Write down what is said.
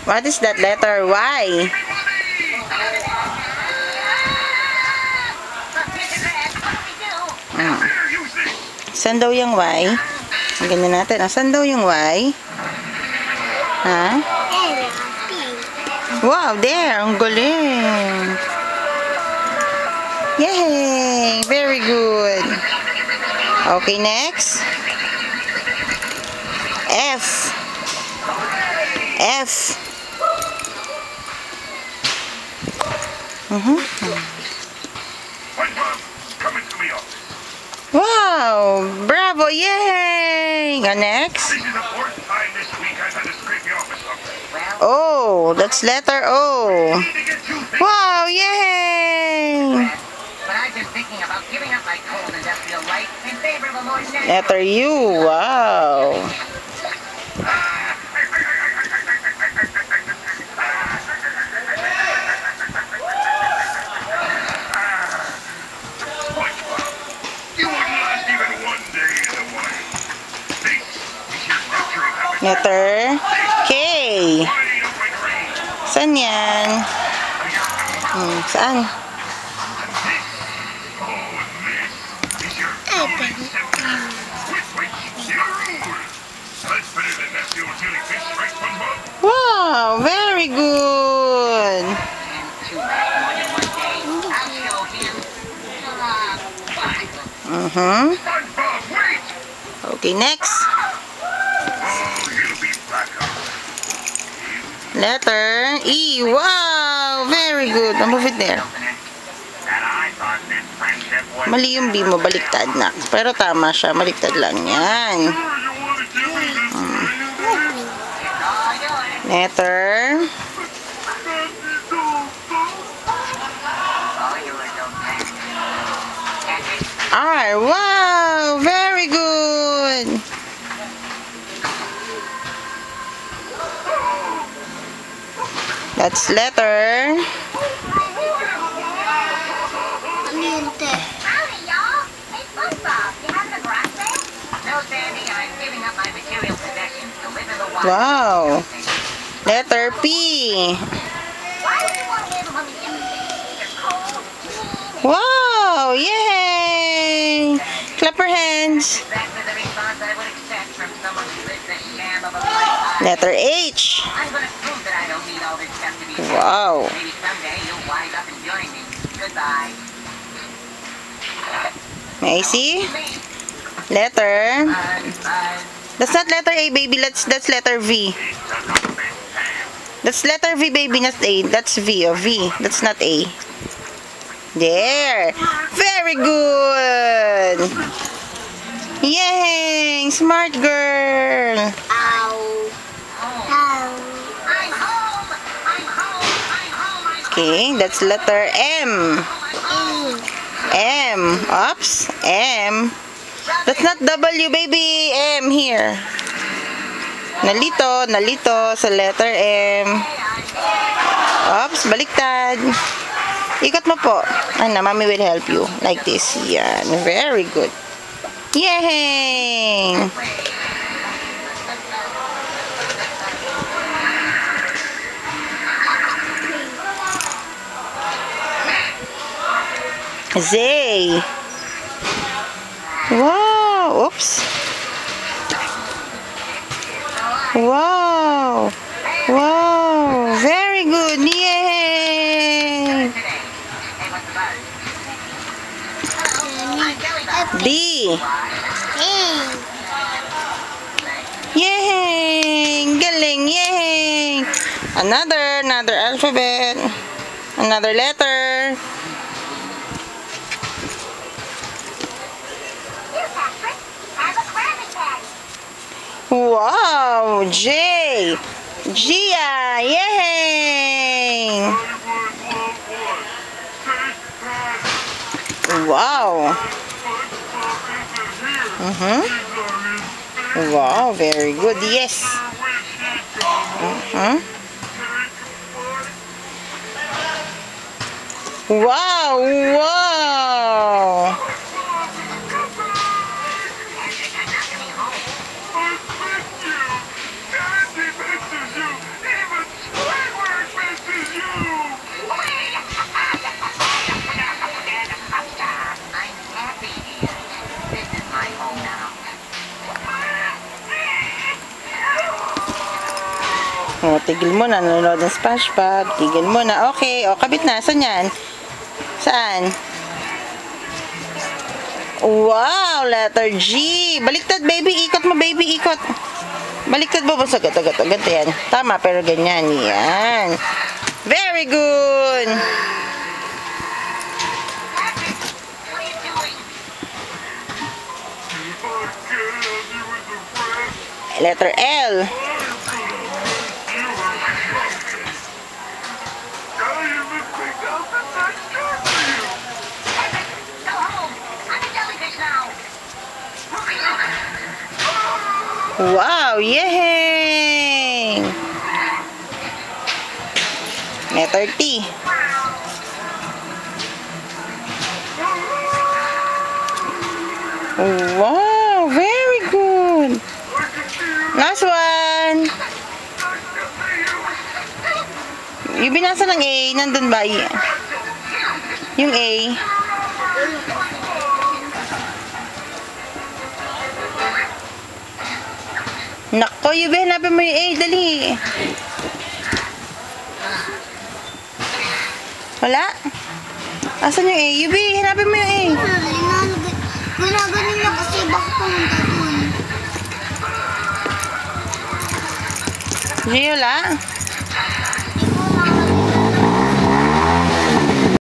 What is that letter? Y. Saan daw yung Y? Ganyan natin. Saan daw yung Y? Ha? Wow, there. Ang galing. Yay! Very good. Okay, next. F. F. Wow! Bravo! Yay! Next. O. That's letter O. Wow! Yay! Letter U. Wow! Letter K. Saan yan? Saan? Wow, very good. Okay, next. Letter E. Wow, very good. I'll move it there. Mali yung B mo, baliktad na. Pero tama siya, baliktad lang yan. Letter R. Wow, very good. That's letter wow. Letter P. Wow, yay! Clap your hands. Letter H. Wow. May I see? Letter. That's not letter A, baby. That's letter V. That's letter V, baby, not A. That's V. V. That's not A. There. Very good. Yay! Smart girl. Okay, that's letter M. M. Oops. M. That's not W, baby. M here. Nalito sa letter M. Oops, baliktad. Ikot mo po. Ano, mommy will help you. Like this. Yan. Very good. Yay! Z. Wow. Oops. Wow. Wow. Very good. Yay. D. Yay. Galing. Yay. Another alphabet. Another letter. Wow, J. Gia, yay! Wow. Wow, very good. Yes. Wow, wow. O, tigil mo na. Nanonood ng SpongeBob. Tigil mo na. Okay. O, kabit na. Saan yan? Saan? Wow! Letter G. Baliktad, baby. Ikot mo, baby. Ikot. Baliktad mo. Basta ganito yan. Tama, pero ganyan. Yan. Very good. Letter L. Wow, yay! Letter T. Wow, very good. Last one. Yung binasa ng A, nandun ba? Yung A. Nako, Yubi, hanapin mo yung A. Dali. Wala? Asan yung A? Yubi, hanapin mo yung A. Ginaganin na kasi baka pumunta dun. Hindi, wala?